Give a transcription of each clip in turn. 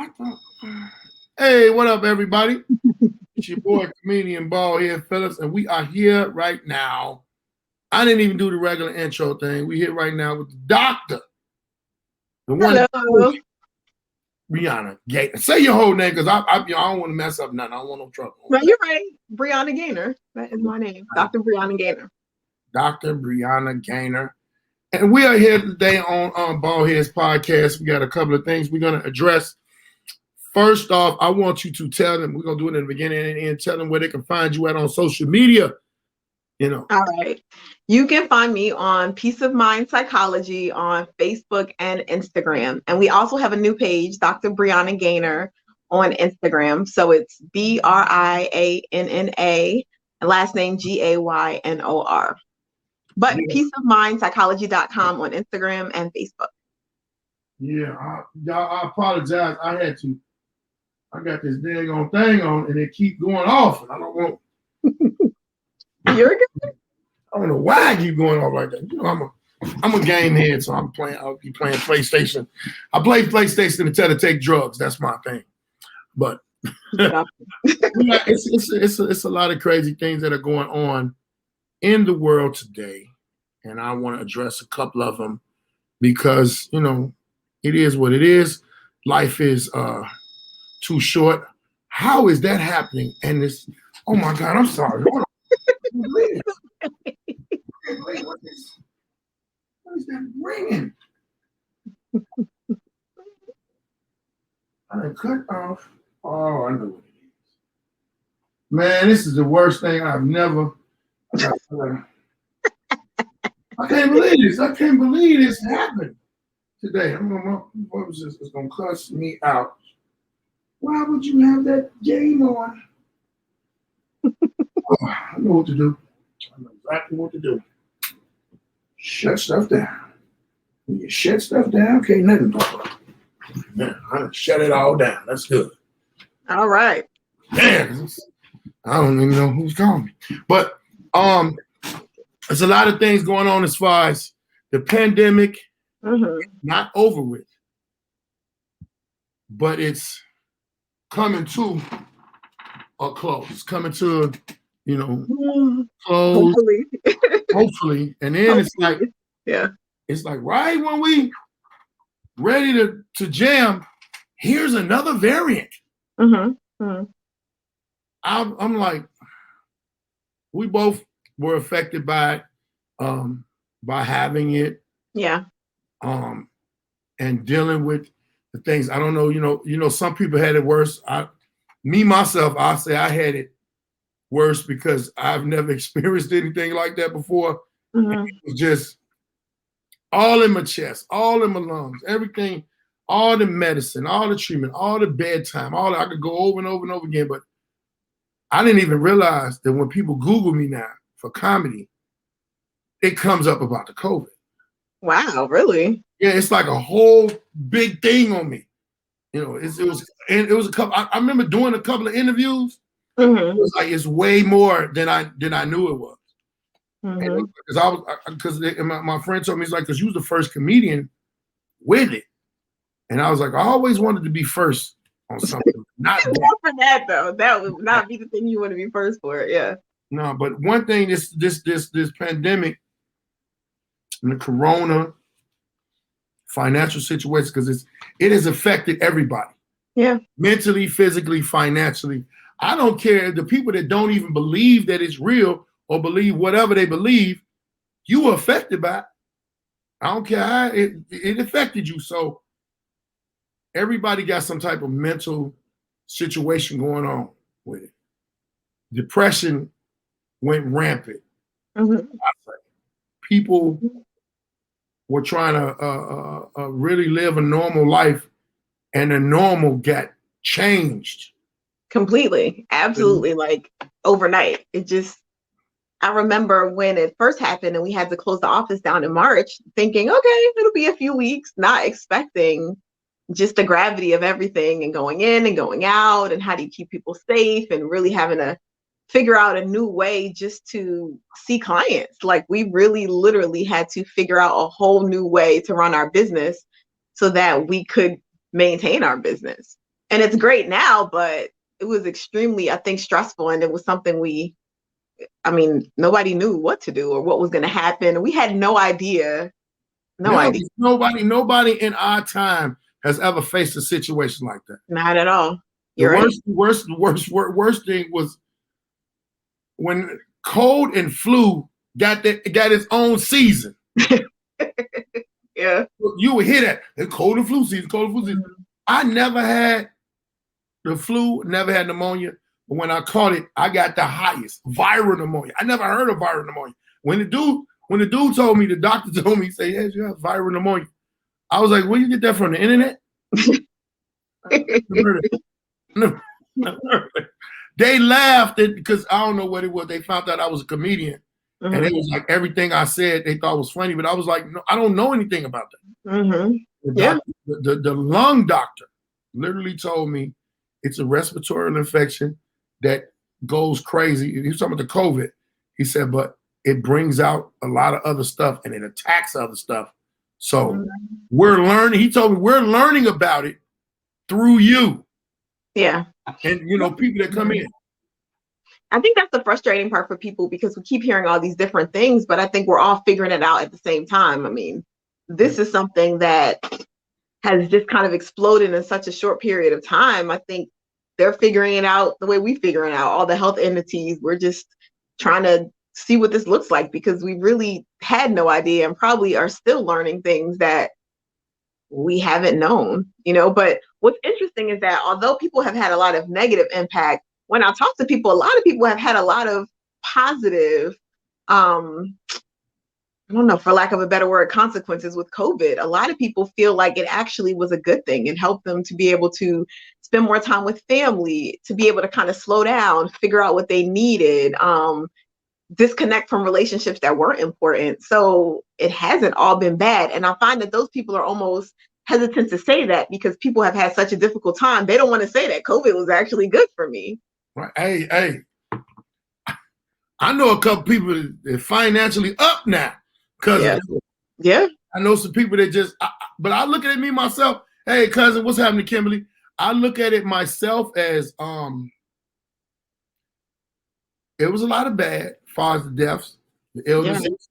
I thought, hey, what up, everybody? It's your boy, comedian Baldhead Phillips, and we are here right now. I didn't even do the regular intro thing. We here right now with the doctor, the one, Hello. Brianna Gaynor. Say your whole name, because I don't want to mess up nothing. I don't want no trouble. No, you're right. Brianna Gaynor. That is my name. Dr. Brianna Gaynor. Dr. Brianna Gaynor. And we are here today on Baldhead's podcast. We got a couple of things we're going to address. First off, I want you to tell them, we're going to do it in the beginning and end, tell them where they can find you at on social media. All right. You can find me on Peace of Mind Psychology on Facebook and Instagram. And we also have a new page, Dr. Brianna Gaynor, on Instagram. So it's BRIANNA, last name GAYNOR. But peaceofmindpsychology.com on Instagram and Facebook. Yeah, I apologize. I got this daggone thing on and it keep going off. And I don't want. You're good. I don't know why I keep going off like that. You know, I'm a game head, so I'll be playing PlayStation. I play PlayStation until I take drugs. That's my thing. But it's a lot of crazy things that are going on in the world today, and I want to address a couple of them because it is what it is. Life is too short. How is that happening? And this, oh my God, I'm sorry. Hold on. What is that ringing? I cut off. Oh, I know what it is. Man, this is the worst thing I've never. I can't believe this. I can't believe this happened today. What was this? It's gonna cuss me out. Why would you have that game on? Oh, I know what to do. I know exactly what to do. Shut stuff down. When you shut stuff down, can't nothing talk about. Man, I shut it all down. That's good. All right. Man, I don't even know who's calling me. But there's a lot of things going on as far as the pandemic, not over with, but it's coming to a close. It's coming to, close. Hopefully. And then it's like, it's like right when we ready to jam, here's another variant. I'm like, we both were affected by having it. Yeah. And dealing with the things. I don't know, some people had it worse. Myself, I'll say I had it worse because I've never experienced anything like that before. It was just all in my chest, all in my lungs, everything, all the medicine, all the treatment, all the bedtime, all that. I could go over and over and over again, but I didn't even realize that when people Google me now for comedy, it comes up about the COVID. Wow, really? Yeah, it's like a whole big thing on me. It was a couple. I remember doing a couple of interviews. It was like it's way more than I knew it was. Because my friend told me, he's like, because you was the first comedian with it, and I was like, I always wanted to be first on something. Not for that though. That would not be the thing you want to be first for. Yeah. No, but one thing, this pandemic and the corona financial situation, because it has affected everybody. Yeah. Mentally, physically, financially. I don't care. The people that don't even believe that it's real or believe whatever they believe, you were affected by it. I don't care how it affected you. So everybody got some type of mental situation going on with it. Depression went rampant. People were trying to really live a normal life, and the normal got changed. Completely. Absolutely. Like overnight. I remember when it first happened and we had to close the office down in March, thinking, okay, it'll be a few weeks, not expecting just the gravity of everything and going in and going out and how do you keep people safe and really having to figure out a new way just to see clients. Like we really literally had to figure out a whole new way to run our business so that we could maintain our business. And it's great now, but it was extremely, I think, stressful. And it was something nobody knew what to do or what was going to happen. We had no idea. No idea. Nobody in our time has ever faced a situation like that. Not at all. The worst thing was when cold and flu got its own season. Yeah. You would hear that. The cold and flu season, Mm-hmm. I never had the flu, never had pneumonia. But when I caught it, I got the highest viral pneumonia. I never heard of viral pneumonia. When the dude told me, the doctor told me, he said, yes, you have viral pneumonia. I was like, where you get that from? The internet? No. They laughed because I don't know what it was. They found out I was a comedian. Mm-hmm. And it was like everything I said they thought was funny, but I was like, no, I don't know anything about that. Mm-hmm. The lung doctor literally told me it's a respiratory infection that goes crazy. He was talking about the COVID. He said, but it brings out a lot of other stuff and it attacks other stuff. So we're learning. He told me we're learning about it through you. Yeah. And, people that come in. I think that's the frustrating part for people because we keep hearing all these different things, but I think we're all figuring it out at the same time. I mean, this is something that has just kind of exploded in such a short period of time. I think they're figuring it out the way we figure it out. All the health entities, we're just trying to see what this looks like because we really had no idea and probably are still learning things that we haven't known, But what's interesting is that although people have had a lot of negative impact, when I talk to people, a lot of people have had a lot of positive, I don't know, for lack of a better word, consequences with COVID. A lot of people feel like it actually was a good thing. It helped them to be able to spend more time with family, to be able to kind of slow down, figure out what they needed, disconnect from relationships that weren't important. So it hasn't all been bad. And I find that those people are almost hesitant to say that because people have had such a difficult time. They don't want to say that COVID was actually good for me. Right. Hey, I know a couple people that are financially up now because yeah. I know some people that but I look at me myself. Hey, cousin, what's happening, Kimberly? I look at it myself as it was a lot of bad as far as the deaths, the illnesses,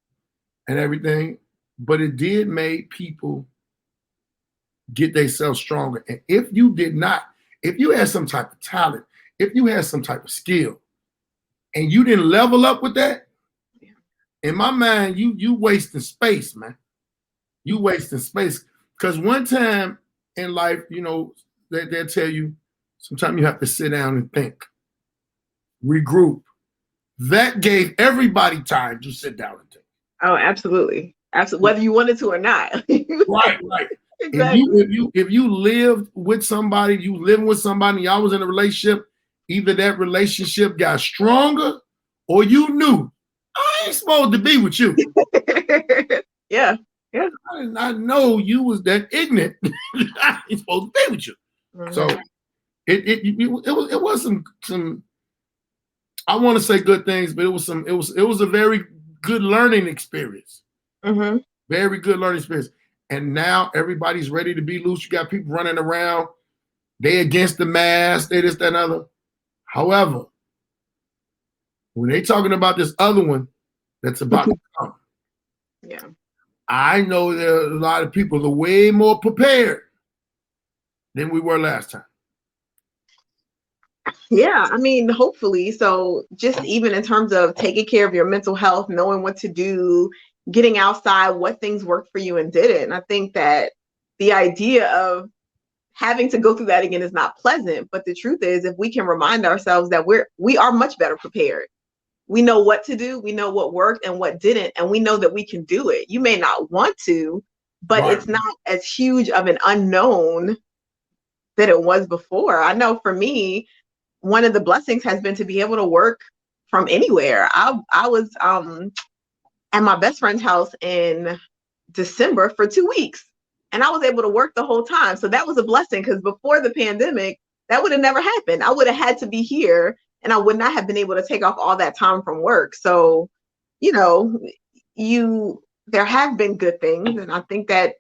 and everything, but it did make people get themselves stronger. And if you had some type of talent, if you had some type of skill, and you didn't level up with that, in my mind, you wasting space, man. You wasting space. Because one time in life, they'll tell you, sometimes you have to sit down and think, regroup. That gave everybody time to sit down and think. Oh, absolutely. Absolutely. Whether you wanted to or not. Right. Exactly. If you lived with somebody, y'all was in a relationship, either that relationship got stronger or you knew I ain't supposed to be with you. Yeah. I did not know you was that ignorant. I ain't supposed to be with you. Mm-hmm. So it was some I want to say good things, but it was a very good learning experience. Mm-hmm. Very good learning experience. And now everybody's ready to be loose. You got people running around. They against the mask. They this, that, and other. However, when they talking about this other one that's about to come, I know there are a lot of people that are way more prepared than we were last time. Yeah, I mean, hopefully. So just even in terms of taking care of your mental health, knowing what to do, getting outside, what things worked for you and didn't. And I think that the idea of having to go through that again is not pleasant. But the truth is, if we can remind ourselves that we are much better prepared. We know what to do, we know what worked and what didn't, and we know that we can do it. You may not want to, but It's not as huge of an unknown that it was before. I know for me, one of the blessings has been to be able to work from anywhere. I was at my best friend's house in December for 2 weeks, and I was able to work the whole time. So that was a blessing because before the pandemic, that would have never happened. I would have had to be here, and I would not have been able to take off all that time from work. So, there have been good things, and I think that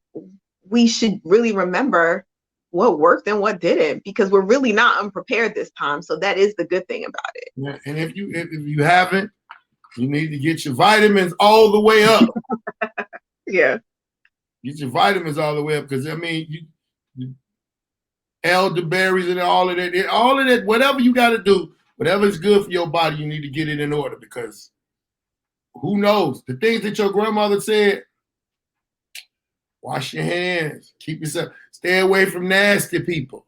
we should really remember what worked and what didn't, because we're really not unprepared this time. So that is the good thing about it. Yeah, and if you haven't, you need to get your vitamins all the way up. Yeah. Get your vitamins all the way up, because I mean, you elderberries and all of that, whatever you got to do, whatever is good for your body, you need to get it in order, because who knows? The things that your grandmother said, wash your hands, keep yourself, stay away from nasty people,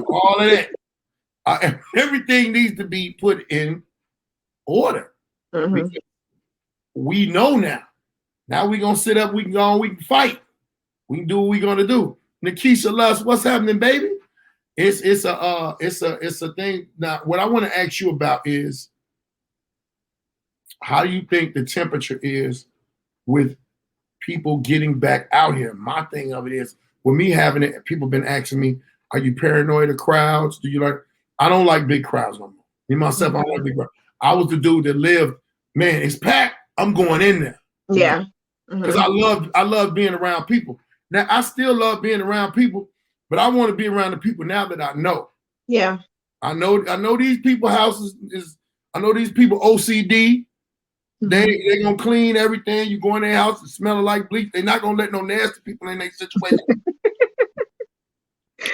all of that. Everything needs to be put in order. Mm-hmm. We know now. Now we're going to sit up, we can go on, we can fight. We can do what we're going to do. Nikisha Lust, what's happening, baby? It's a thing. Now, what I want to ask you about is, how do you think the temperature is with people getting back out here? My thing of it is, with me having it, people been asking me, are you paranoid of crowds? Do you like? I don't like big crowds no more. Me myself, I don't like big crowds. I was the dude that lived, man, it's packed, I'm going in there. Yeah. Because I love being around people. Now, I still love being around people, but I want to be around the people now that I know. Yeah. I know these people houses I know these people OCD. They gonna clean everything. You go in their house and smell like bleach. They're not gonna let no nasty people in their situation.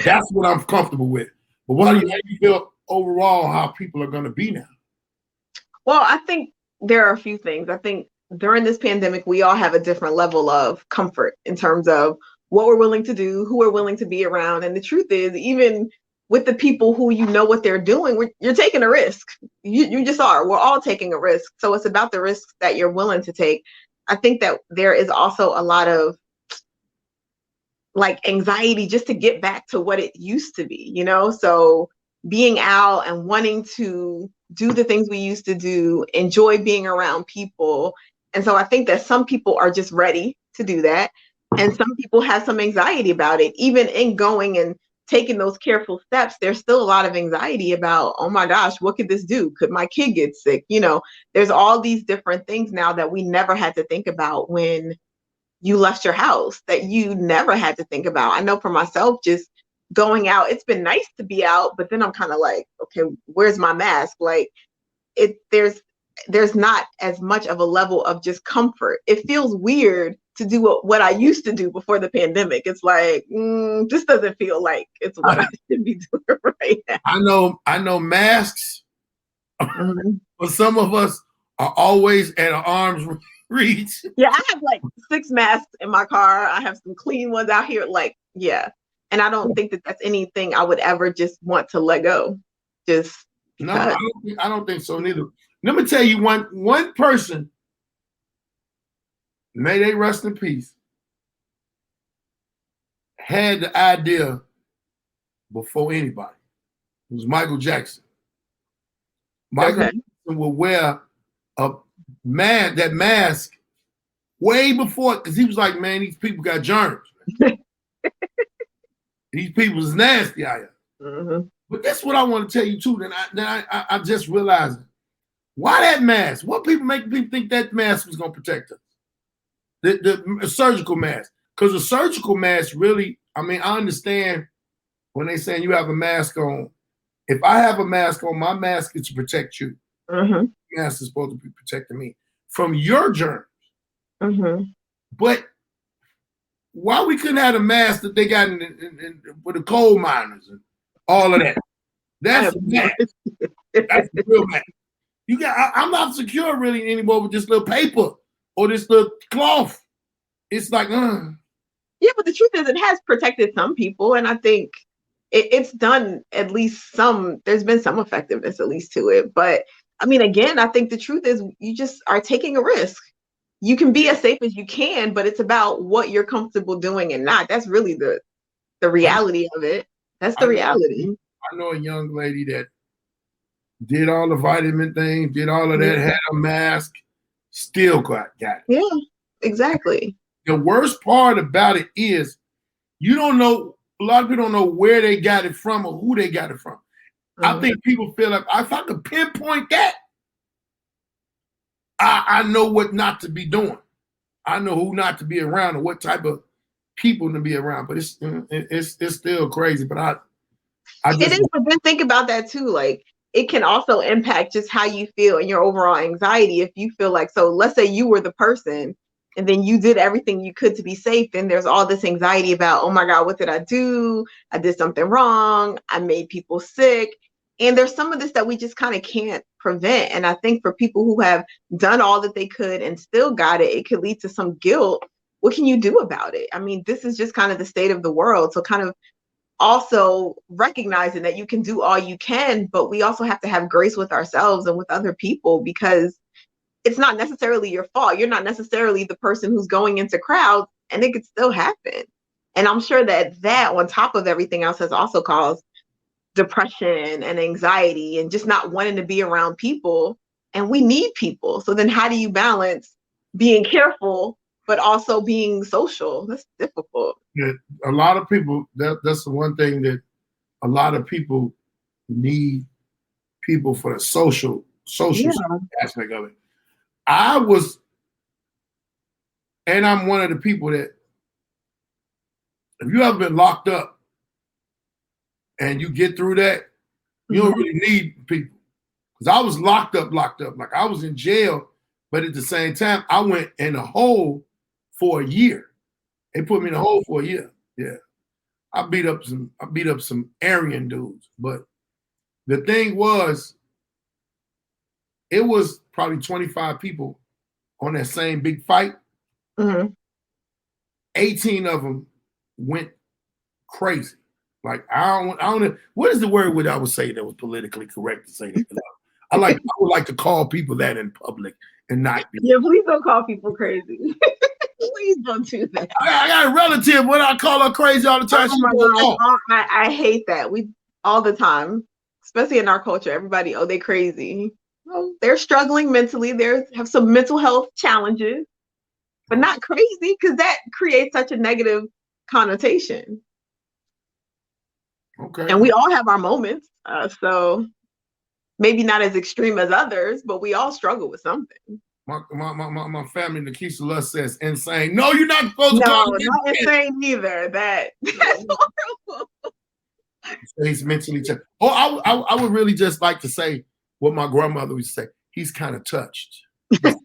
That's what I'm comfortable with. But how do you feel overall how people are gonna be now? Well, I think there are a few things. I think during this pandemic, we all have a different level of comfort in terms of what we're willing to do, who we're willing to be around. And the truth is, even with the people who you know what they're doing, you're taking a risk. You just are. We're all taking a risk. So it's about the risks that you're willing to take. I think that there is also a lot of like anxiety just to get back to what it used to be, So being out and wanting to do the things we used to do, enjoy being around people. And so I think that some people are just ready to do that. And some people have some anxiety about it. Even in going and taking those careful steps, there's still a lot of anxiety about, oh my gosh, what could this do? Could my kid get sick? There's all these different things now that we never had to think about when you left your house, that you never had to think about. I know for myself, just going out, it's been nice to be out, but then I'm kind of like, okay, where's my mask? Like there's not as much of a level of just comfort. It feels weird to do what I used to do before the pandemic. It's like, this doesn't feel like it's what I should be doing right now. I know masks, but some of us are always at an arm's reach. Yeah, I have like 6 masks in my car. I have some clean ones out here. Like, yeah. And I don't think that that's anything I would ever just want to let go. Just because. No, I don't think so neither. Let me tell you one person, may they rest in peace, had the idea before anybody. It was Michael Jackson. Michael Jackson would wear that mask way before, because he was like, man, these people got germs. These people is nasty out here. But that's what I want to tell you too. Then I just realized, why that mask? What people make people think that mask was going to protect us? The surgical mask. Because the surgical mask really, I mean, I understand when they saying you have a mask on. If I have a mask on, my mask is to protect you. The mask is supposed to be protecting me from your germs. But why we couldn't have a mask that they got for the coal miners and all of that? That's the mask. That's the real mask. I'm not secure really anymore with this little paper or this little cloth. It's like, Yeah, but the truth is, it has protected some people, and I think it's done at least some. There's been some effectiveness at least to it. But I mean, again, I think the truth is, you just are taking a risk. You can be as safe as you can, but it's about what you're comfortable doing and not. That's really the reality of it. That's the reality. I know a young lady that did all the vitamin things, did all of that, had a mask, still got it. Yeah, exactly. The worst part about it is you don't know, a lot of people don't know where they got it from or who they got it from. I think people feel like, if I could pinpoint that, I know what not to be doing. I know who not to be around or what type of people to be around. But it's still crazy. But I It just is, but then think about that too. Like it can also impact just how you feel and your overall anxiety. If you feel like, so let's say you were the person and then you did everything you could to be safe, then there's all this anxiety about, oh my God, what did I do? I did something wrong. I made people sick. And there's some of this that we just kind of can't prevent. And I think for people who have done all that they could and still got it, it could lead to some guilt. What can you do about it? I mean, this is just kind of the state of the world. So kind of also recognizing that you can do all you can, but we also have to have grace with ourselves and with other people because it's not necessarily your fault. You're not necessarily the person who's going into crowds, and it could still happen. And I'm sure that on top of everything else has also caused depression and anxiety and just not wanting to be around people. And we need people. So then how do you balance being careful but also being social? That's difficult. Yeah, a lot of people. That's the one thing that a lot of people need people for the social Yeah. aspect of it. I was, and I'm one of the people that if you ever been locked up and you get through that, you don't really need people. Because I was locked up. Like I was in jail, but at the same time, I went in a hole for a year. They put me in a hole for a year. Yeah. I beat up some Aryan dudes. But the thing was, it was probably 25 people on that same big fight. 18 of them went crazy. Like I don't know what is the word I would say that was politically correct to say that. I would like to call people that in public and not be. Yeah, please don't call people crazy. Please don't do that. I got a relative when I call her crazy all the time. Oh my gosh, I hate that. We all the time, especially in our culture. Everybody, oh, they crazy. Well, they're struggling mentally. They have some mental health challenges, but not crazy because that creates such a negative connotation. Okay. And we all have our moments. So maybe not as extreme as others, but we all struggle with something. My family, Nikisha Lust says insane. No, you're not supposed to call him not insane either. That's horrible. He's mentally challenged. Oh, I would really just like to say what my grandmother would say. He's kind of touched. I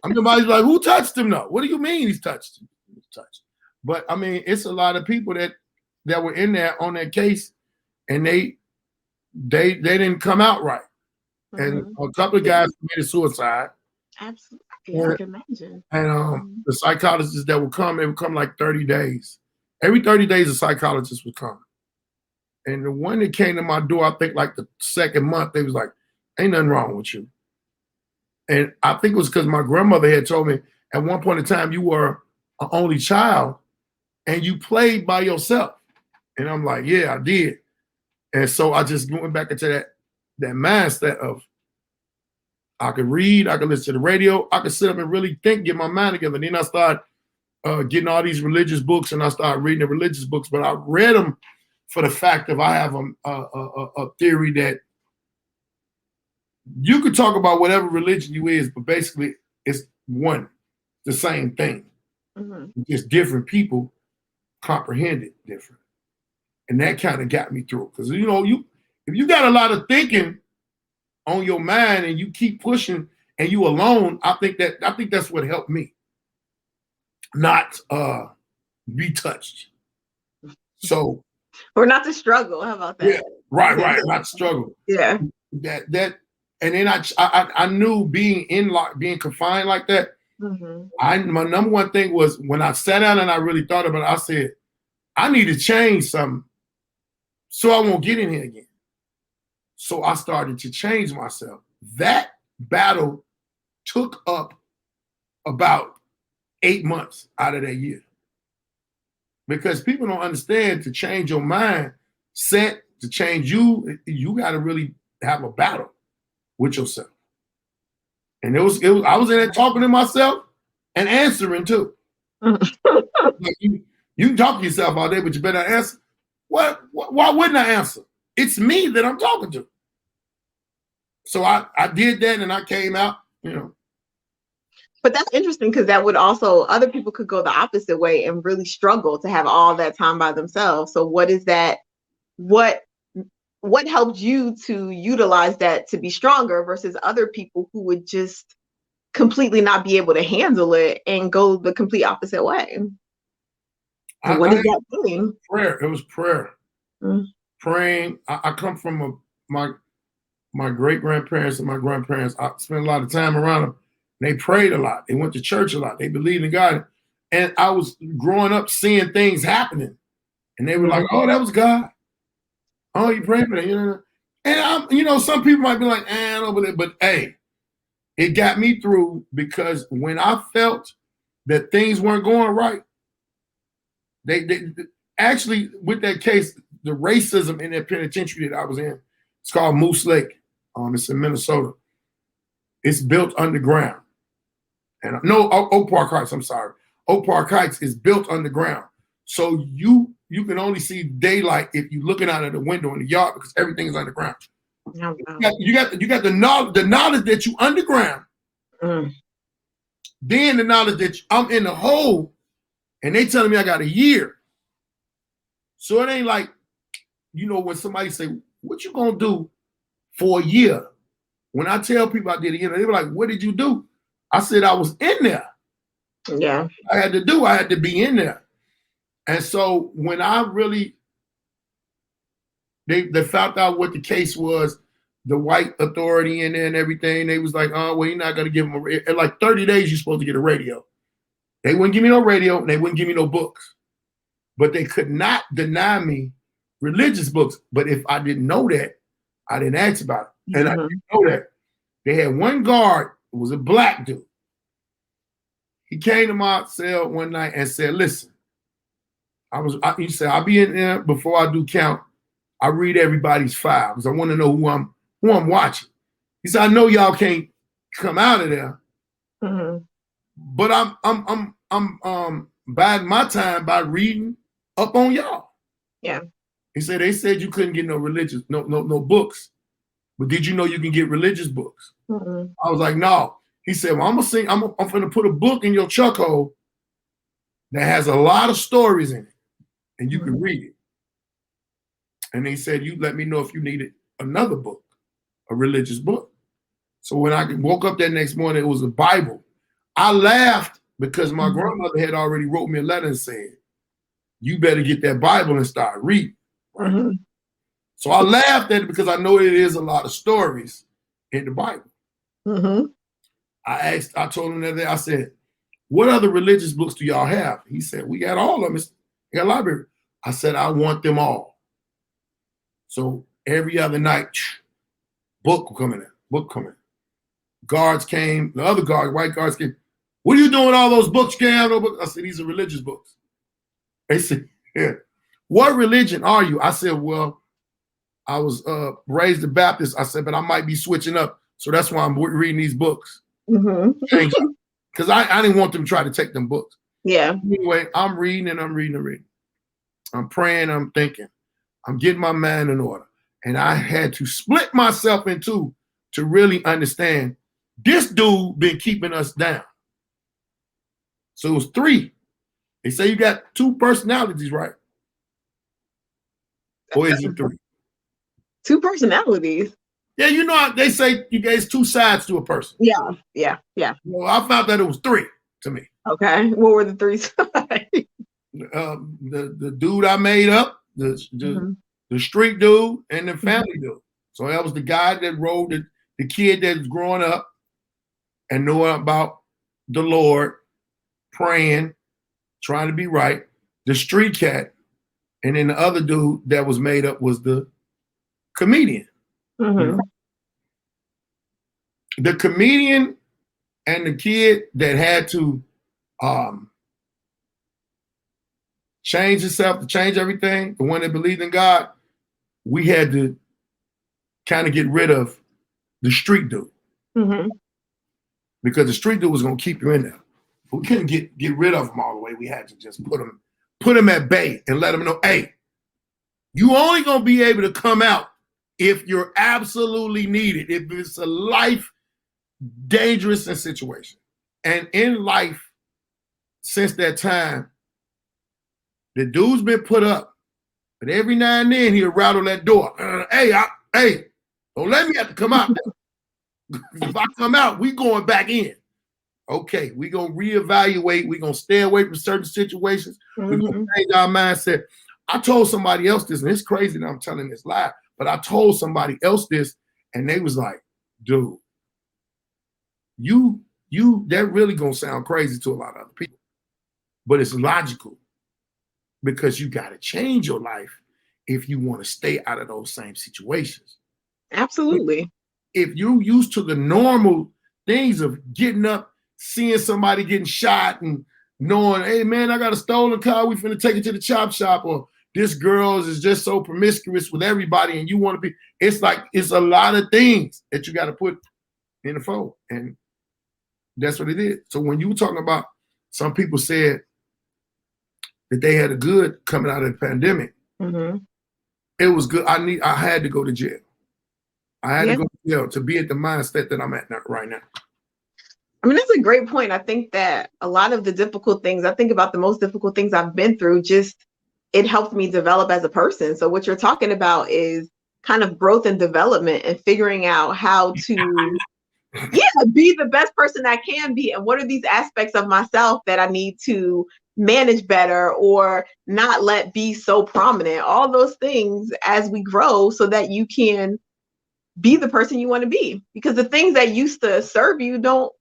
mean, everybody's like, who touched him? No, what do you mean he's touched? He's touched. But I mean, it's a lot of people that were in there on that case, and they didn't come out right. And a couple of guys committed suicide. Absolutely, yeah, I can imagine. And the psychologists that would come, they would come like 30 days. Every 30 days, a psychologist would come. And the one that came to my door, I think like the second month, they was like, ain't nothing wrong with you. And I think it was because my grandmother had told me at one point in time, you were an only child and you played by yourself. And I'm like, yeah, I did. And so I just went back into that mindset of I could read, I could listen to the radio, I could sit up and really think, get my mind together. And then I started getting all these religious books, and I started reading the religious books. But I read them for the fact of I have a theory that you could talk about whatever religion you is, but basically it's the same thing. Just different people comprehend it different. And that kind of got me through. Because if you got a lot of thinking on your mind and you keep pushing and you alone, I think that's what helped me. Not be touched. So or not to struggle. How about that? Yeah, right. Not to struggle. Yeah. That and then I knew being being confined like that. My number one thing was when I sat down and I really thought about it, I said, I need to change something so I won't get in here again. So I started to change myself. That battle took up about 8 months out of that year. Because people don't understand, to change your mindset, to change you got to really have a battle with yourself. And I was in there talking to myself and answering too. Like you can talk to yourself all day, but you better answer. Why wouldn't I answer? It's me that I'm talking to. So I did that and I came out, But that's interesting because that would also, other people could go the opposite way and really struggle to have all that time by themselves. So what is that? What what helped you to utilize that to be stronger versus other people who would just completely not be able to handle it and go the complete opposite way? What is that thing? Prayer. It was prayer. Mm. Praying. I come from my great grandparents and my grandparents. I spent a lot of time around them. They prayed a lot. They went to church a lot. They believed in God. And I was growing up seeing things happening. And they were like, oh, that was God. Oh, you prayed for that. You know? And some people might be like, I don't know, but hey, it got me through because when I felt that things weren't going right, they actually, with that case, the racism in that penitentiary that I was in, it's called Moose Lake. It's in Minnesota. It's built underground. And no, Oak Park Heights, I'm sorry. Oak Park Heights is built underground. So you can only see daylight if you're looking out of the window in the yard because everything is underground. Oh, wow. You got the knowledge that you underground. Mm. Then the knowledge that I'm in the hole and they telling me I got a year. So it ain't like, when somebody say, what you gonna do for a year? When I tell people I did a year, they were like, what did you do? I said I was in there. Yeah. I had to be in there. And so when I really, they found out what the case was, the white authority in there and everything, they was like, oh, well, you're not going to give them a radio. In like 30 days, you're supposed to get a radio. They wouldn't give me no radio and they wouldn't give me no books. But they could not deny me religious books. But if I didn't know that, I didn't ask about it. And I didn't know that. They had one guard, it was a black dude. He came to my cell one night and said, listen, he said, I'll be in there before I do count. I read everybody's file because I want to know who I'm watching. He said, I know y'all can't come out of there, but I'm biding my time by reading up on y'all. Yeah. He said, they said you couldn't get no books, but did you know you can get religious books? I was like, no. He said, well, I'm going to put a book in your chuck hole that has a lot of stories in it, and you can read it. And he said, you let me know if you needed another book, a religious book. So when I woke up that next morning, it was a Bible. I laughed because my grandmother had already wrote me a letter and said, you better get that Bible and start reading. Right? So I laughed at it because I know it is a lot of stories in the Bible. I told him that day, I said, what other religious books do y'all have? He said, we got all of them. We got a library. I said, I want them all. So every other night, book coming in. Guards came, the other guards, white guards came. What are you doing with all those books? You can't have no books. I said, these are religious books. They said, yeah. What religion are you? I said, well, I was raised a Baptist. I said, but I might be switching up. So that's why I'm reading these books. Because I didn't want them to try to take them books. Yeah. Anyway, I'm reading. I'm praying, I'm thinking. I'm getting my mind in order. And I had to split myself in two to really understand this dude been keeping us down. So it was three. They say you got two personalities, right? Or is it three? Two personalities. Yeah, they say you guys two sides to a person. Yeah. Well, I found that it was three to me. Okay. What were the three sides? The dude I made up, the street dude, and the family dude. So that was the guy that rode the kid that's growing up and knowing about the Lord, praying, trying to be right. The street cat, and then the other dude that was made up was the comedian. The comedian and the kid that had to change himself, to change everything, the one that believed in God, we had to kind of get rid of the street dude. Because the street dude was going to keep you in there. We couldn't get rid of him all the way. We had to just put him at bay and let him know, hey, you only going to be able to come out if you're absolutely needed, if it's a life dangerous situation. And in life, since that time, the dude's been put up, but every now and then he'll rattle that door. Hey, don't let me have to come out there. If I come out, we going back in. Okay, we gonna reevaluate. We gonna stay away from certain situations. We gonna change our mindset. I told somebody else this, and it's crazy that I'm telling this live, but I told somebody else this, and they was like, dude, you that really gonna sound crazy to a lot of other people. But it's logical because you gotta change your life if you want to stay out of those same situations. Absolutely. If you're used to the normal things of getting up, seeing somebody getting shot and knowing, hey man, I got a stolen car, we finna take it to the chop shop, or this girl is just so promiscuous with everybody and you want to be, it's like, it's a lot of things that you got to put in the fold. And that's what it is. So when you were talking about, some people said that they had a good coming out of the pandemic. It was good. I had to go to jail. I had to go to jail to be at the mindset that I'm at right now. I mean, that's a great point. I think that a lot of the difficult things, I think about the most difficult things I've been through, just it helped me develop as a person. So what you're talking about is kind of growth and development and figuring out how to be the best person I can be. And what are these aspects of myself that I need to manage better or not let be so prominent? All those things as we grow so that you can be the person you want to be. Because the things that used to serve you don't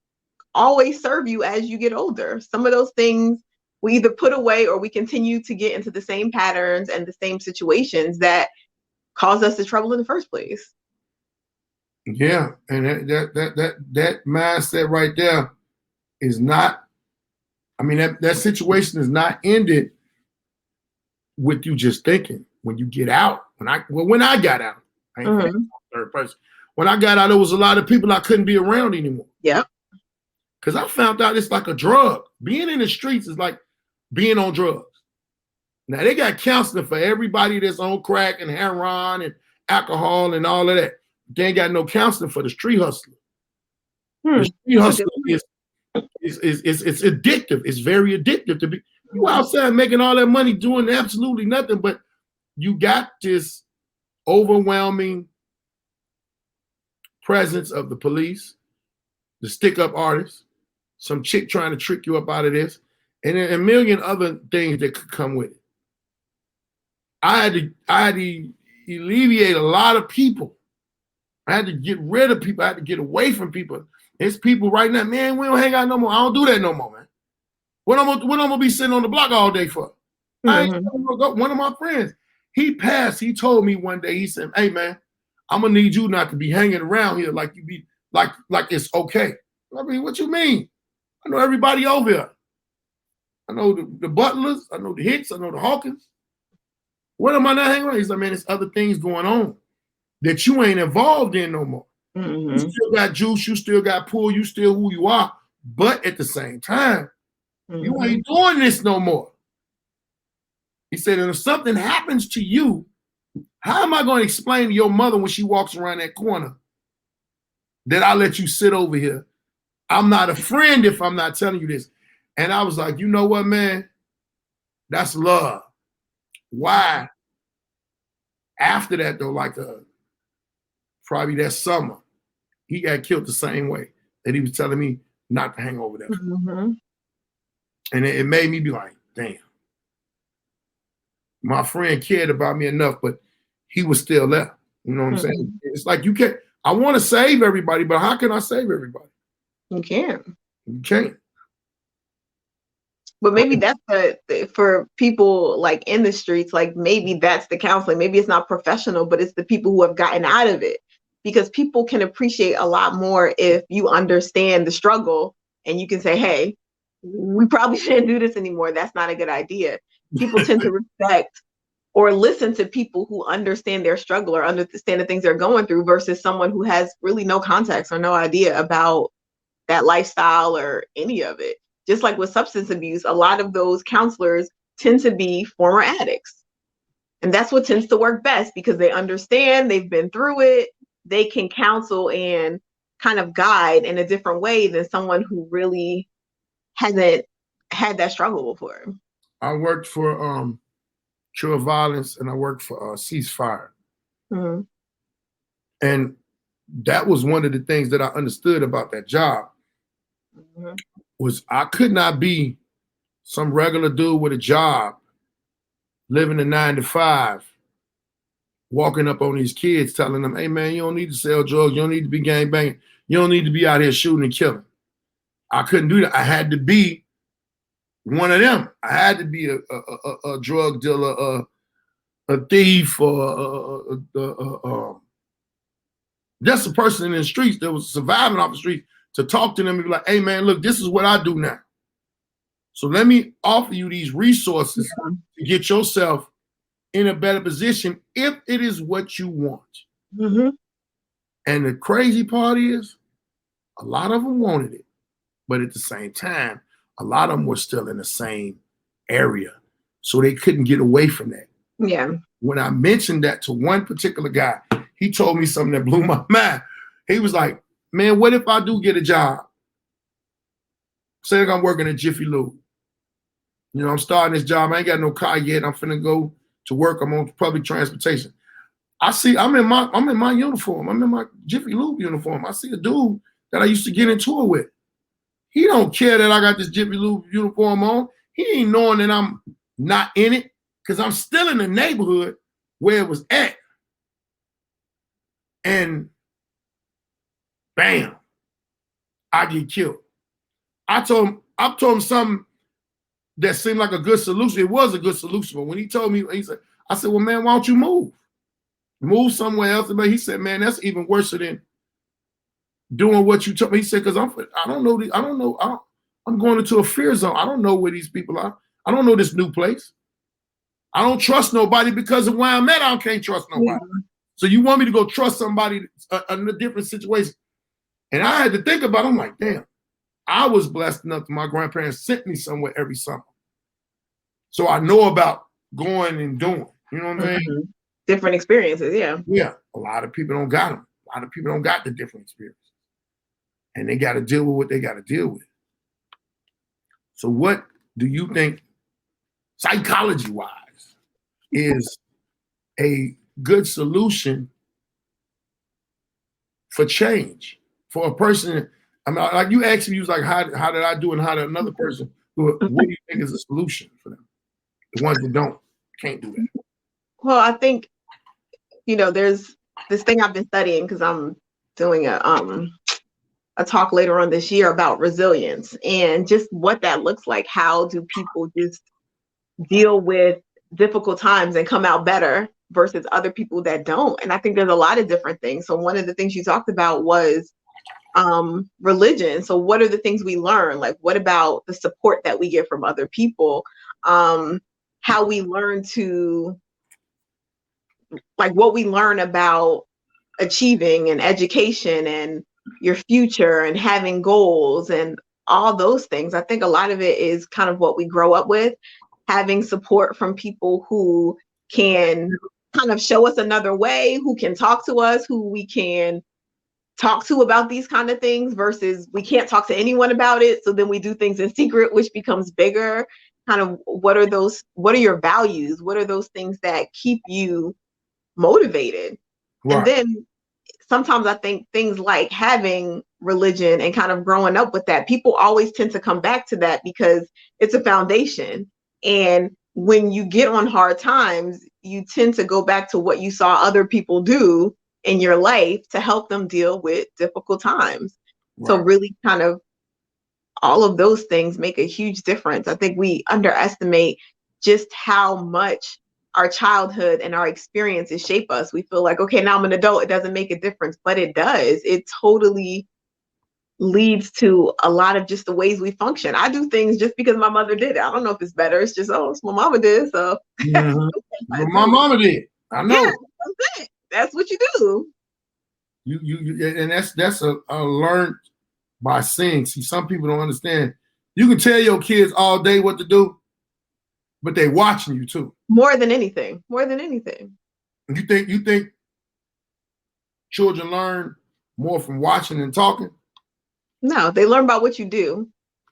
always serve you as you get older. Some of those things we either put away or we continue to get into the same patterns and the same situations that cause us the trouble in the first place. Yeah, and that mindset right there is not, I mean, that situation is not ended with you just thinking. When you get out, when I got out, I ain't third person. When I got out, there was a lot of people I couldn't be around anymore. Yeah. Because I found out it's like a drug. Being in the streets is like being on drugs. Now, they got counseling for everybody that's on crack and heroin and alcohol and all of that. They ain't got no counseling for the street hustler. The street hustler is it's addictive. It's very addictive to be. You outside making all that money doing absolutely nothing, but you got this overwhelming presence of the police, the stick-up artists, some chick trying to trick you up out of this, and a million other things that could come with it. I had to alleviate a lot of people. I had to get rid of people. I had to get away from people. There's people right now, man, we don't hang out no more. I don't do that no more, man. What I'm gonna be sitting on the block all day for? One of my friends, he passed. He told me one day, he said, hey man, I'm gonna need you not to be hanging around here like you be like it's okay. I mean, what you mean? I know everybody over here. I know the Butlers, I know the Hicks, I know the Hawkins. What am I not hanging around? He's like, man, there's other things going on that you ain't involved in no more. You still got juice, you still got pull, you still who you are, but at the same time, you ain't doing this no more. He said, and if something happens to you, how am I going to explain to your mother when she walks around that corner that I let you sit over here? I'm not a friend if I'm not telling you this. And I was like, you know what, man? That's love. Why? After that, though, like probably that summer, he got killed the same way that he was telling me not to hang over there. And it made me be like, damn. My friend cared about me enough, but he was still there. You know what I'm saying? It's like you can't, I want to save everybody, but how can I save everybody? You can't. You can't. But maybe that's for people like in the streets, like maybe that's the counseling. Maybe it's not professional, but it's the people who have gotten out of it. Because people can appreciate a lot more if you understand the struggle and you can say, hey, we probably shouldn't do this anymore. That's not a good idea. People tend to respect or listen to people who understand their struggle or understand the things they're going through versus someone who has really no context or no idea about that lifestyle or any of it. Just like with substance abuse, a lot of those counselors tend to be former addicts. And that's what tends to work best because they understand, they've been through it, they can counsel and kind of guide in a different way than someone who really hasn't had that struggle before. I worked for True Violence and I worked for Ceasefire. Mm-hmm. And that was one of the things that I understood about that job Mm-hmm. was I could not be some regular dude with a job, living a 9 to 5, walking up on these kids, telling them, hey man, you don't need to sell drugs. You don't need to be gang banging. You don't need to be out here shooting and killing. I couldn't do that. I had to be one of them. I had to be a drug dealer, a thief, or just a person in the streets that was surviving off the street to talk to them and be like, hey man, look, this is what I do now. So let me offer you these resources to get yourself in a better position if it is what you want. Mm-hmm. And the crazy part is a lot of them wanted it, but at the same time, a lot of them were still in the same area. So they couldn't get away from that. Yeah. When I mentioned that to one particular guy, he told me something that blew my mind. He was like, man, what if I do get a job? Say like I'm working at Jiffy Lube. You know, I'm starting this job. I ain't got no car yet. I'm finna go to work. I'm on public transportation. I'm in my uniform. I'm in my Jiffy Lube uniform. I see a dude that I used to get into it with. He don't care that I got this Jiffy Lube uniform on. He ain't knowing that I'm not in it because I'm still in the neighborhood where it was at. And bam, I get killed. I told him something that seemed like a good solution. It was a good solution. But when he told me, I said, well, man, why don't you move? Move somewhere else. But he said, man, that's even worse than doing what you told me. He said, because I'm going into a fear zone. I don't know where these people are. I don't know this new place. I don't trust nobody because of where I'm at. I can't trust nobody. Yeah. So you want me to go trust somebody in a different situation? And I had to think about it. I'm like, damn, I was blessed enough that my grandparents sent me somewhere every summer. So I know about going and doing. You know what I'm saying? Different experiences, yeah. Yeah. A lot of people don't got them. A lot of people don't got the different experiences. And they got to deal with what they got to deal with. So what do you think, psychology-wise, is a good solution for change for a person? I mean, like you asked me, you was like, how did I do and how did another person do it? What do you think is a solution for them? The ones that can't do that. Well, I think, there's this thing I've been studying because I'm doing a talk later on this year about resilience and just what that looks like. How do people just deal with difficult times and come out better versus other people that don't? And I think there's a lot of different things. So one of the things you talked about was religion. So what are the things we learn? Like, what about the support that we get from other people? How we learn to, like, what we learn about achieving and education and your future and having goals and all those things. I think a lot of it is kind of what we grow up with, having support from people who can kind of show us another way, who can talk to us, who we can talk to about these kind of things versus we can't talk to anyone about it. So then we do things in secret, which becomes bigger. Kind of what are your values? What are those things that keep you motivated? Right. And then sometimes I think things like having religion and kind of growing up with that, people always tend to come back to that because it's a foundation. And when you get on hard times, you tend to go back to what you saw other people do in your life to help them deal with difficult times. Right. So really kind of all of those things make a huge difference. I think we underestimate just how much our childhood and our experiences shape us. We feel like, okay, now I'm an adult, it doesn't make a difference, but it does. It totally leads to a lot of just the ways we function. I do things just because my mother did it. I don't know if it's better. It's just, it's my mama did. So well, my mama did. I know. Yeah, that's what you do. You and that's a learned by seeing. See, some people don't understand. You can tell your kids all day what to do, but they watching you too. More than anything. More than anything. You think children learn more from watching and talking? No, they learn about what you do.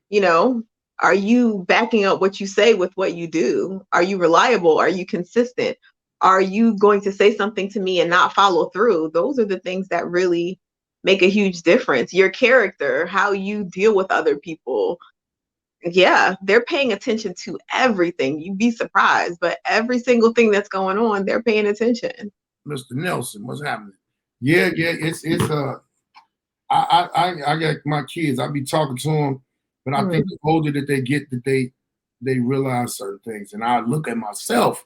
You know, are you backing up what you say with what you do? Are you reliable? Are you consistent? Are you going to say something to me and not follow through? Those are the things that really make a huge difference. Your character, how you deal with other people. Yeah, they're paying attention to everything. You'd be surprised, but every single thing that's going on, they're paying attention. Mr. Nelson, what's happening? Yeah, it's I got my kids. I be talking to them, but I think the older that they get, that they realize certain things. And I look at myself,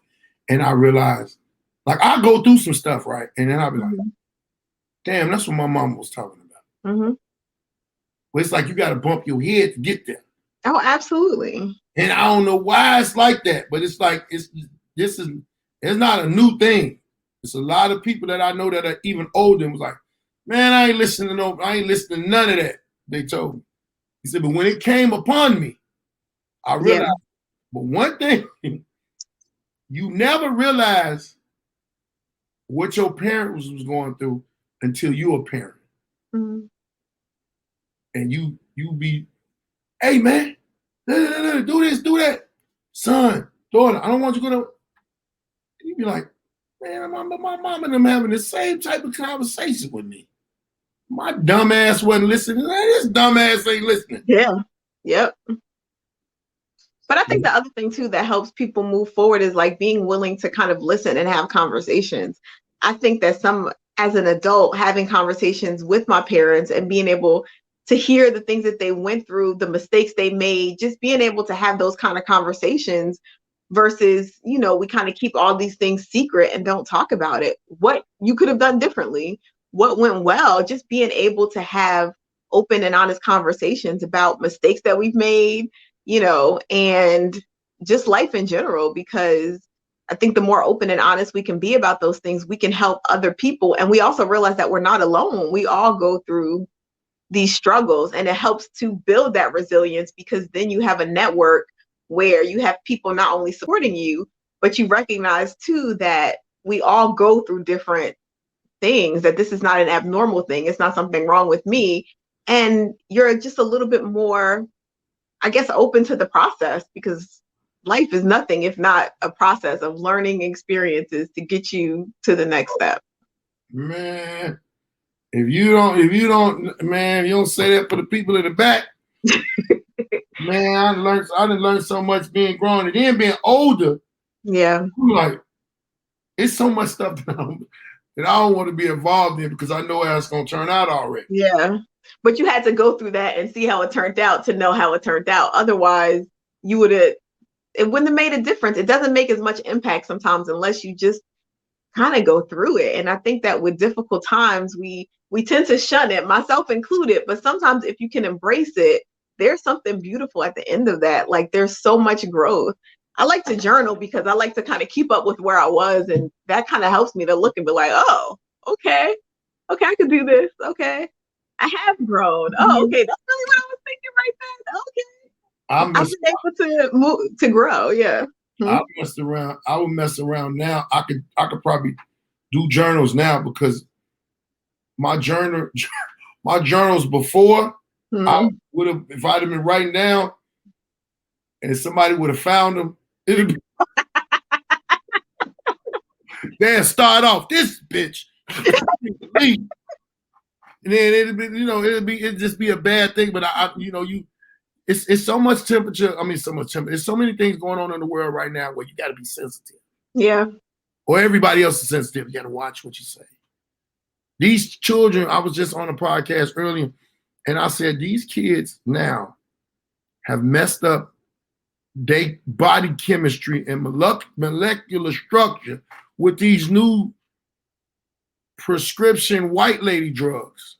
and I realize, like, I go through some stuff, right, and then I'll be like, damn, that's what my mom was talking about. Mm-hmm. But it's like you got to bump your head to get there. Oh, absolutely. And I don't know why it's like that, but it's like it's not a new thing. It's a lot of people that I know that are even older and was like, man, I ain't listening to none of that. They told me. He said, but when it came upon me, I realized. But one thing, you never realize what your parents was going through until you're a parent. Mm-hmm. And you be, hey man, do this, do that. Son, daughter, I don't want you to go to. You be like, man, my mom and them having the same type of conversation with me. My dumb ass wasn't listening. This dumb ass ain't listening. Yeah. Yep. But I think the other thing too that helps people move forward is like being willing to kind of listen and have conversations. I think that as an adult, having conversations with my parents and being able to hear the things that they went through, the mistakes they made, just being able to have those kind of conversations versus, we kind of keep all these things secret and don't talk about it. What you could have done differently, what went well, just being able to have open and honest conversations about mistakes that we've made, and just life in general, because I think the more open and honest we can be about those things, we can help other people. And we also realize that we're not alone. We all go through these struggles, and it helps to build that resilience, because then you have a network where you have people not only supporting you, but you recognize too that we all go through different things, that this is not an abnormal thing. It's not something wrong with me. And you're just a little bit more, I guess, open to the process, because life is nothing if not a process of learning experiences to get you to the next step. Man, if you don't say that for the people in the back. Man, I done learned so much being grown and then being older. Yeah. I'm like, it's so much stuff that I don't want to be involved in because I know how it's gonna turn out already. Yeah. But you had to go through that and see how it turned out to know how it turned out. Otherwise, it wouldn't have made a difference. It doesn't make as much impact sometimes unless you just kind of go through it. And I think that with difficult times, we tend to shun it, myself included. But sometimes if you can embrace it, there's something beautiful at the end of that. Like, there's so much growth. I like to journal because I like to kind of keep up with where I was. And that kind of helps me to look and be like, oh, okay, I could do this. Okay. I have grown. Oh, okay. That's really what I was thinking right then. Okay. I've been able to grow. Yeah. I would mess around now. I could probably do journals now because my journals before, I would have, if I'd have been writing down and somebody would have found them, it'd be then start off this bitch. And then it'd just be a bad thing. But it's so much temperature. I mean, so much temperature. There's so many things going on in the world right now where you got to be sensitive. Yeah. Or everybody else is sensitive. You got to watch what you say. These children, I was just on a podcast earlier, and I said, these kids now have messed up their body chemistry and molecular structure with these new prescription white lady drugs.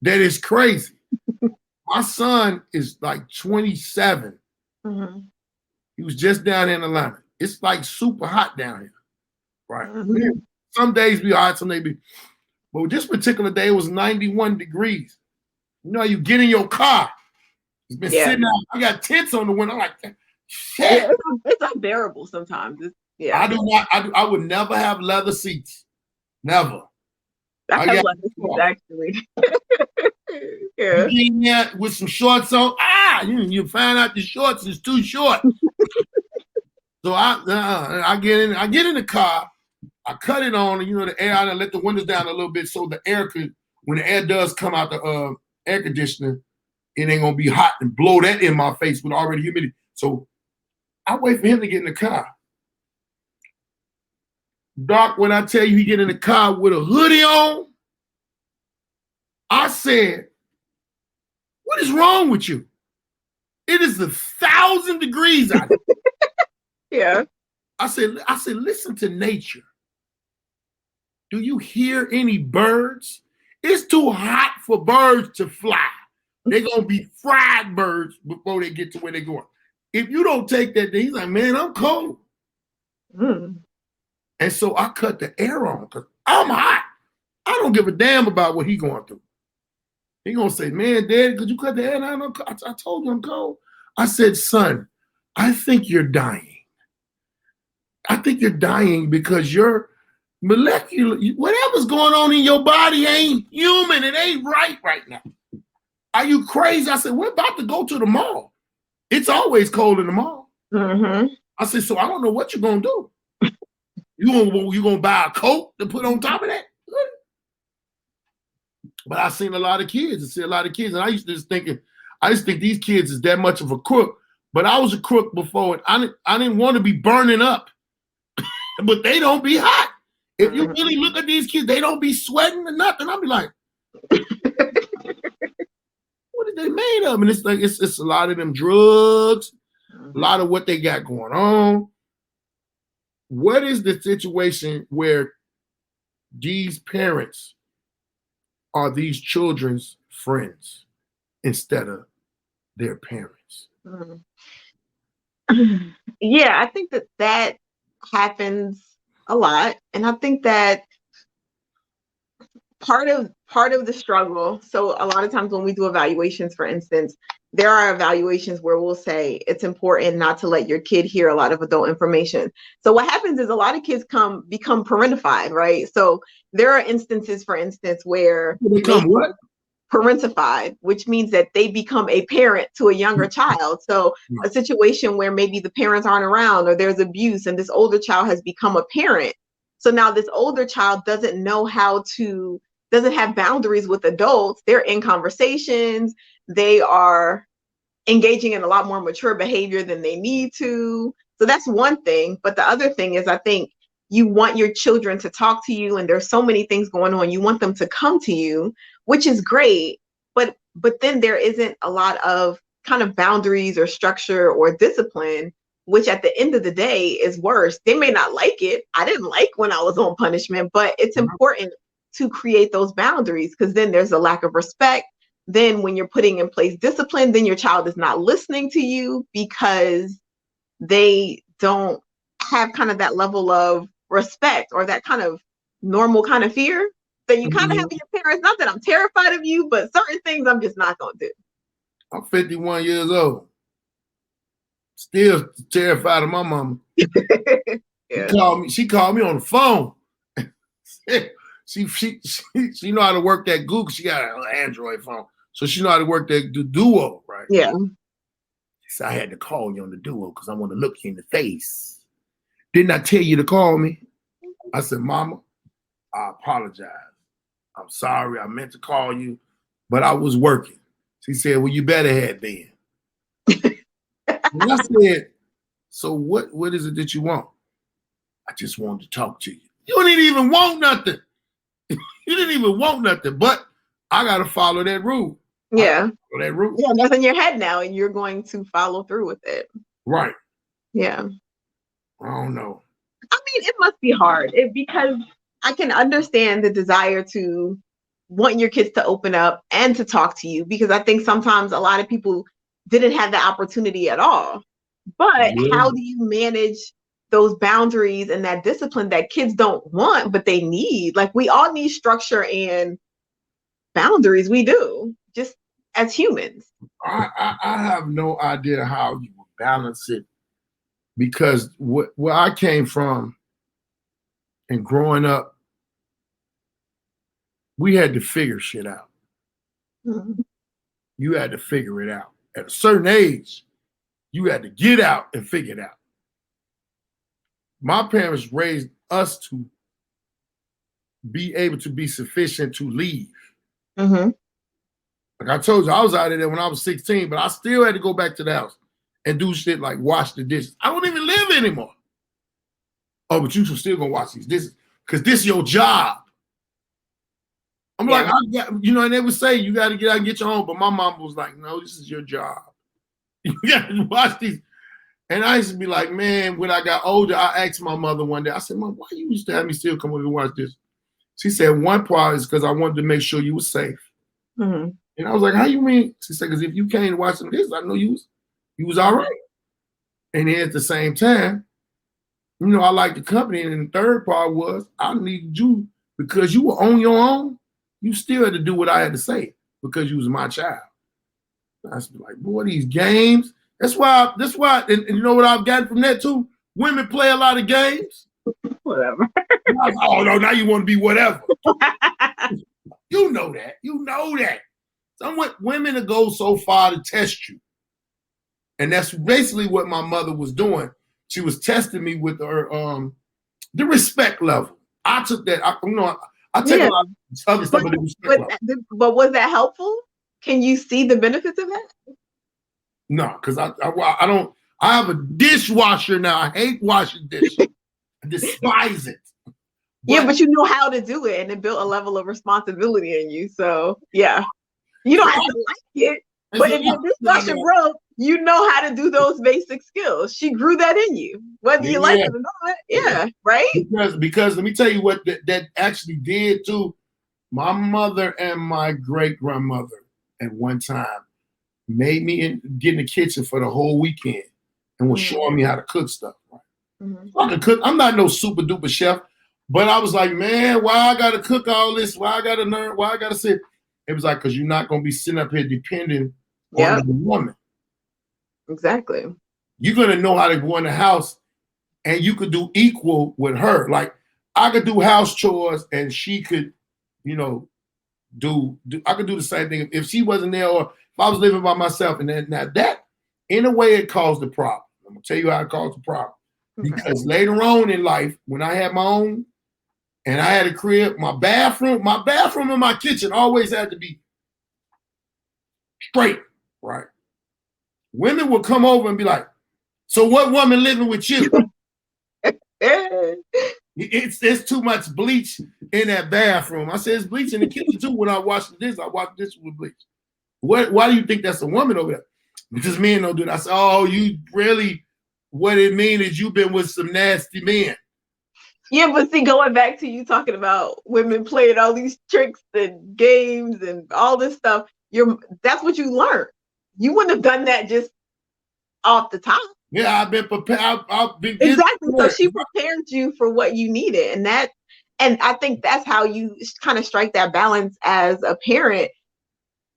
That is crazy. My son is like 27. Mm-hmm. He was just down in Atlanta. It's like super hot down here, right? Mm-hmm. Some days be hot, some days be. But this particular day, it was 91 degrees. You get in your car. It's been sitting out. I got tents on the window. I'm like, shit. Yeah, it's unbearable sometimes. I would never have leather seats. Never. I I have got leather shoes actually. you Yeah. get in there with some shorts on. You find out the shorts is too short. So I get in the car, I cut it on, and the air out and let the windows down a little bit so the air could, when the air does come out the air conditioner, it ain't gonna be hot and blow that in my face with already humidity. So I wait for him to get in the car. Doc, when I tell you he get in the car with a hoodie on, I said, what is wrong with you? It is 1,000 degrees out. Yeah. I said, listen to nature. Do you hear any birds? It's too hot for birds to fly. They're going to be fried birds before they get to where they're going. If you don't take that, he's like, man, I'm cold. Mm. And so I cut the air on because I'm hot. I don't give a damn about what he's going through. He going to say, man, Dad, could you cut the air down? I told you I'm cold. I said, son, I think you're dying. I think you're dying because your molecular, whatever's going on in your body ain't human. It ain't right now. Are you crazy? I said, we're about to go to the mall. It's always cold in the mall. Mm-hmm. I said, so I don't know what you're going to do. You gonna buy a coat to put on top of that? But I've seen a lot of kids. And I used to think these kids is that much of a crook. But I was a crook before, and I didn't want to be burning up. But they don't be hot. If you really look at these kids, they don't be sweating or nothing. I'll be like, what are they made of? And it's like it's a lot of them drugs, a lot of what they got going on. What is the situation where these parents are these children's friends instead of their parents? Yeah, I think that happens a lot, and I think that part of the struggle. So a lot of times when we do evaluations, for instance, there are evaluations where we'll say it's important not to let your kid hear a lot of adult information. So what happens is a lot of kids become parentified, right? So there are instances, for instance, where Become what? parentified, which means that they become a parent to a younger child. So a situation where maybe the parents aren't around or there's abuse and this older child has become a parent. So now this older child doesn't have boundaries with adults. They're in conversations. They are engaging in a lot more mature behavior than they need to. So that's one thing. But the other thing is, I think you want your children to talk to you, and there's so many things going on. You want them to come to you, which is great. But then there isn't a lot of kind of boundaries or structure or discipline, which at the end of the day is worse. They may not like it. I didn't like when I was on punishment, but it's important to create those boundaries, because then there's a lack of respect. Then when you're putting in place discipline, then your child is not listening to you because they don't have kind of that level of respect or that kind of normal kind of fear that you kind of have with your parents. Not that I'm terrified of you, but certain things I'm just not going to do. I'm 51 years old. Still terrified of my mama. Yeah. She called me on the phone. She know how to work that Google. She got an Android phone, so she know how to work the Duo, right? Yeah. So I had to call you on the Duo because I want to look you in the face. Didn't I tell you to call me? I said, Mama, I apologize. I'm sorry. I meant to call you, but I was working. She said, well, you better had been. And I said, so what is it that you want? I just wanted to talk to you. You didn't even want nothing. You didn't even want nothing, but I got to follow that rule. Yeah. Follow that rule. Yeah, that's in your head now, and you're going to follow through with it. Right. Yeah. I don't know. I mean, it must be hard because I can understand the desire to want your kids to open up and to talk to you, because I think sometimes a lot of people didn't have the opportunity at all. But how do you manage those boundaries and that discipline that kids don't want, but they need? Like, we all need structure and boundaries. We do, just as humans. I have no idea how you would balance it, because where I came from and growing up, we had to figure shit out. Mm-hmm. You had to figure it out. At a certain age, you had to get out and figure it out. My parents raised us to be able to be sufficient to leave. Mm-hmm. Like I told you, I was out of there when I was 16, but I still had to go back to the house and do shit like wash the dishes. I don't even live anymore. Oh, but you still gonna wash these dishes because this is your job. I'm like, and they would say you got to get out and get your own, but my mom was like, no, this is your job. You got to watch these. And I used to be like, man, when I got older, I asked my mother one day, I said, Mom, why you used to have me still come over and watch this? She said, one part is because I wanted to make sure you were safe. Mm-hmm. And I was like, how you mean? She said, because if you came to watch this, I know you was all right. And then at the same time, I like the company. And the third part was I needed you because you were on your own. You still had to do what I had to say because you was my child. I was like, boy, these games. That's why, and you know what I've gotten from that too? Women play a lot of games. Whatever. Like, oh, no, now you want to be whatever. You know that. Some women will go so far to test you. And that's basically what my mother was doing. She was testing me with her the respect level. I took that, I take a lot of other stuff, but the respect level. But was that helpful? Can you see the benefits of that? No, because I don't. I have a dishwasher now. I hate washing dishes. I despise it. But you know how to do it, and it built a level of responsibility in you. So yeah, you don't have to like it, but if your dishwasher broke, you know how to do those basic skills. She grew that in you, whether you like it or not. Yeah, right. Because let me tell you what that actually did too. My mother and my great grandmother at one time made me get in the kitchen for the whole weekend and was showing me how to cook stuff. Right? Mm-hmm. I can cook. I'm not no super duper chef, but I was like, man, why I gotta cook all this? Why I gotta learn? Why I gotta sit? It was like, because you're not gonna be sitting up here depending on the woman. Exactly. You're gonna know how to go in the house, and you could do equal with her. Like I could do house chores, and she could, do I could do the same thing if she wasn't there, or if I was living by myself. And then now that, in a way, it caused the problem. I'm gonna tell you how it caused the problem. Because later on in life, when I had my own, and I had a crib, my bathroom and my kitchen always had to be straight, right? Women would come over and be like, so what woman living with you? It's too much bleach in that bathroom. I said, it's bleach in the kitchen too. When I wash the dishes, I wash the dishes with bleach. Why do you think that's a woman over there? Because men don't do that. I said, oh, you really, what it means is you've been with some nasty men. Yeah, but see, going back to you talking about women playing all these tricks and games and all this stuff, that's what you learned. You wouldn't have done that just off the top. Yeah, I've been prepared. I've been exactly. So she prepared you for what you needed, and I think that's how you kind of strike that balance as a parent,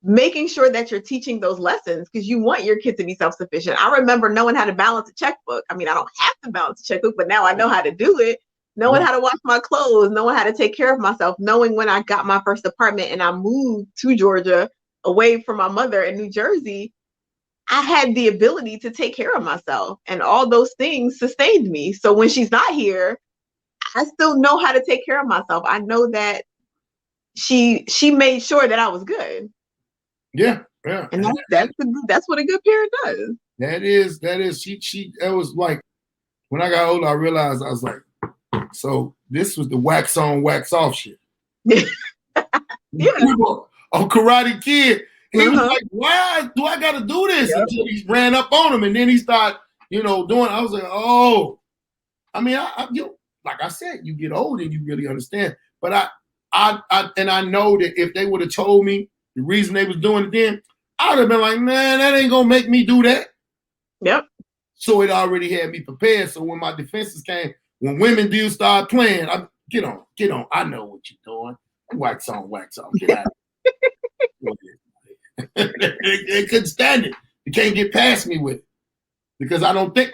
making sure that you're teaching those lessons because you want your kid to be self-sufficient. I remember knowing how to balance a checkbook. I mean, I don't have to balance a checkbook, but now I know how to do it. Knowing how to wash my clothes, knowing how to take care of myself, knowing when I got my first apartment and I moved to Georgia away from my mother in New Jersey, I had the ability to take care of myself, and all those things sustained me. So when she's not here, I still know how to take care of myself. I know that she made sure that I was good. Yeah. And that's what a good parent does. That is she that was like, when I got older, I realized, I was like, so this was the wax on, wax off shit. Yeah. A Karate Kid. He was like, why do I got to do this? Until he ran up on him, and then he started, doing. I was like, oh, I mean, like I said, you get older, you really understand. But I know that if they would have told me the reason they was doing it then, I would have been like, man, that ain't gonna make me do that. Yep. So it already had me prepared. So when my defenses came, when women do start playing, I get on. I know what you're doing. Wax on, wax off. Get out. They couldn't stand it. You can't get past me with it. Because I don't think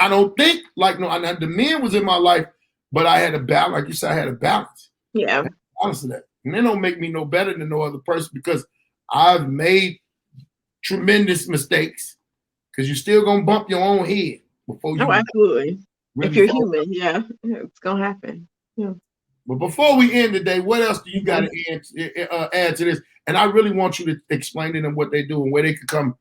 like, the men was in my life, but I had a balance. Like you said, I had a balance. Yeah. Balance of that. And they don't make me no better than no other person because I've made tremendous mistakes because you're still going to bump your own head before Oh, you absolutely. If really you're fall. human, yeah, it's gonna happen. Yeah. But before we end today, what else do you got Mhm. to add to this? And I really want you to explain to them what they do and where they can come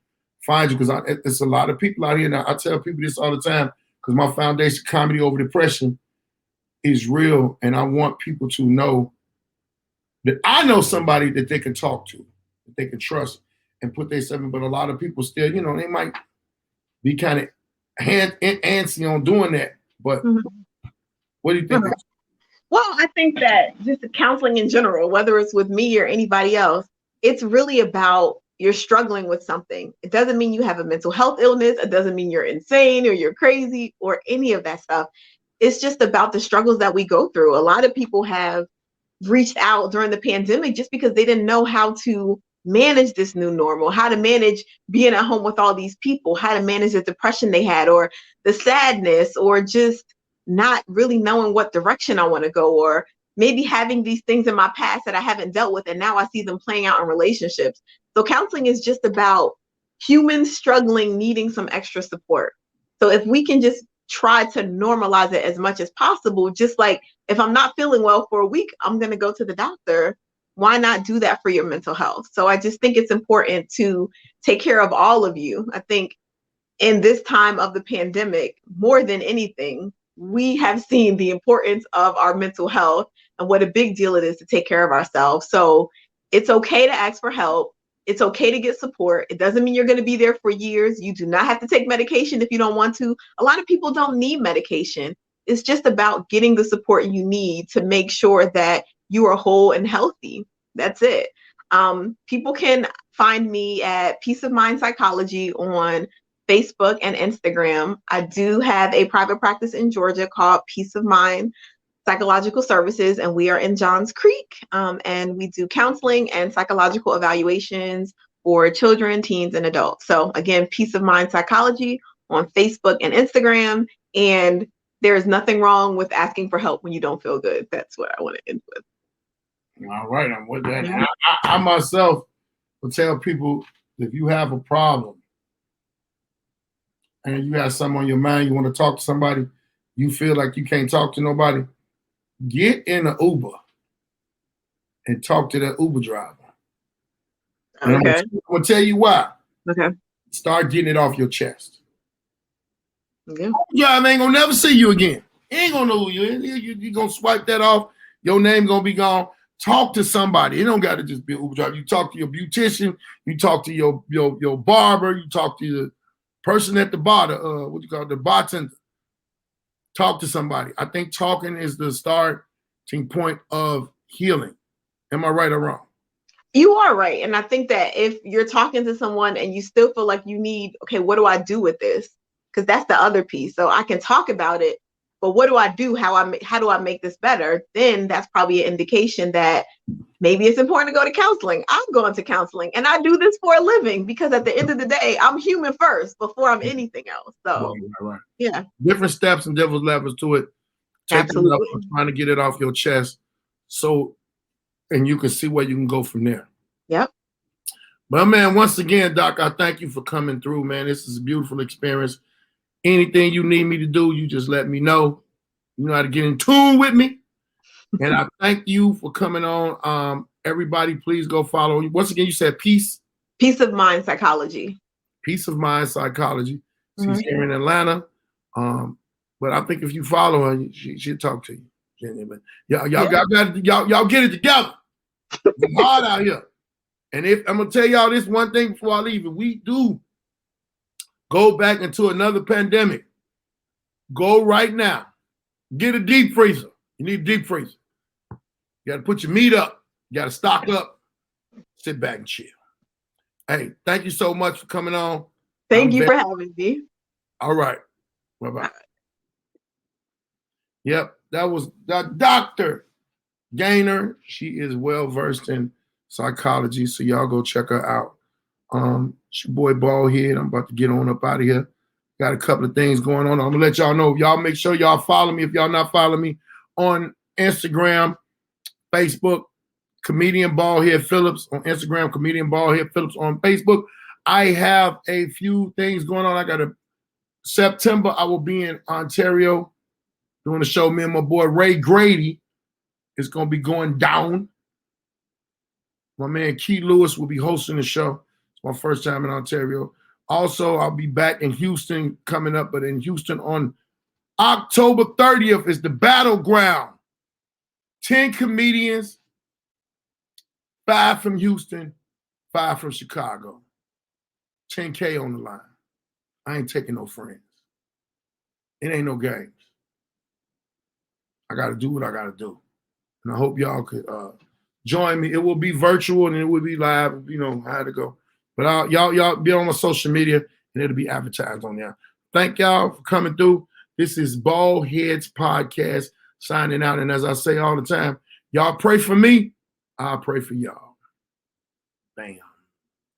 find you, because it's a lot of people out here now. I tell people this all the time because my foundation, Comedy Over Depression, is real, and I want people to know that I know somebody that they can talk to, that they can trust, and put themselves in. But a lot of people still, they might be kind of antsy on doing that. But Mhm. what do you think? Well, I think that just counseling in general, whether it's with me or anybody else, it's really about you're struggling with something. It doesn't mean you have a mental health illness. It doesn't mean you're insane or you're crazy or any of that stuff. It's just about the struggles that we go through. A lot of people have reached out during the pandemic just because they didn't know how to manage this new normal, how to manage being at home with all these people, how to manage the depression they had, or the sadness, or just not really knowing what direction I want to go, or maybe having these things in my past that I haven't dealt with and now I see them playing out in relationships. So counseling is just about humans struggling, needing some extra support. So if we can just try to normalize it as much as possible, just like if I'm not feeling well for a week, I'm going to go to the doctor. Why not do that for your mental health? So I just think it's important to take care of all of you. I think in this time of the pandemic, more than anything, we have seen the importance of our mental health and what a big deal it is to take care of ourselves. So it's okay to ask for help. It's okay to get support. It doesn't mean you're going to be there for years. You do not have to take medication if you don't want to. A lot of people don't need medication. It's just about getting the support you need to make sure that you are whole and healthy. That's it. People can find me at Peace of Mind Psychology on Facebook and Instagram. I do have a private practice in Georgia called Peace of Mind Psychological Services, and we are in Johns Creek. And we do counseling and psychological evaluations for children, teens, and adults. So again, Peace of Mind Psychology on Facebook and Instagram. And there is nothing wrong with asking for help when you don't feel good. That's what I want to end with. All right, I'm with that. Yeah. I myself will tell people, if you have a problem and you have something on your mind, you want to talk to somebody, you feel like you can't talk to nobody, get in an Uber and talk to that Uber driver. And Okay. I'm gonna tell you why. Okay. Start getting it off your chest. Yeah. Uber driver ain't gonna never see you again. He ain't gonna know who you is. You gonna swipe that off. Your name gonna be gone. Talk to somebody. It don't got to just be an Uber driver. You talk to your beautician. You talk to your barber. You talk to the person at the bar. The bartender. Talk to somebody. I think talking is the starting point of healing. Am I right or wrong? You are right. And I think that if you're talking to someone and you still feel like you need, okay, what do I do with this? Because that's the other piece. So I can talk about it, but what do I do? How do I make this better? Then that's probably an indication that maybe it's important to go to counseling. I'm going to counseling and I do this for a living because at the end of the day, I'm human first before I'm anything else. So Right. yeah, Different steps and different levels to it. Take it up absolutely. and trying to get it off your chest. And you can see where you can go from there. Yep. But man, once again, Doc, I thank you for coming through, man. This is a beautiful experience. Anything you need me to do, you just let me know. You know how to get in tune with me. And I thank you for coming on. Everybody, please go follow. Once again, you said Peace of Mind Psychology. Peace of Mind Psychology. She's Mm-hmm. here in Atlanta. But I think if you follow her, she'll talk to you. Y'all get it together. It's hard out here. And if I'm gonna tell y'all this one thing before I leave, if we do go back into another pandemic, go right now. Get a deep freezer. You need a deep freezer. You got to put your meat up. You got to stock up. Sit back and chill. Hey, thank you so much for coming on. Thank you for having me. All right. Bye-bye. Yep, that was Dr. Gaynor. She is well-versed in psychology, so y'all go check her out. It's your boy Baldhead. I'm about to get on up out of here. Got a couple of things going on. I'm going to let y'all know. Y'all make sure y'all follow me if y'all not following me on Instagram, Facebook, Comedian Baldhead Phillips on Instagram, Comedian Baldhead Phillips on Facebook. I have a few things going on. I got September, I will be in Ontario doing a show. Me and my boy Ray Grady is going to be going down. My man Key Lewis will be hosting the show. It's my first time in Ontario. Also, I'll be back in Houston coming up, but in Houston on October 30th is the Battleground. 10 comedians, 5 from Houston, 5 from Chicago. 10K on the line. I ain't taking no friends. It ain't no games. I got to do what I got to do. And I hope y'all could join me. It will be virtual and it will be live. You know how to go. But y'all be on my social media and it'll be advertised on there. Thank y'all for coming through. This is Baldhead's podcast signing out. And as I say all the time, y'all pray for me. I'll pray for y'all. Bam.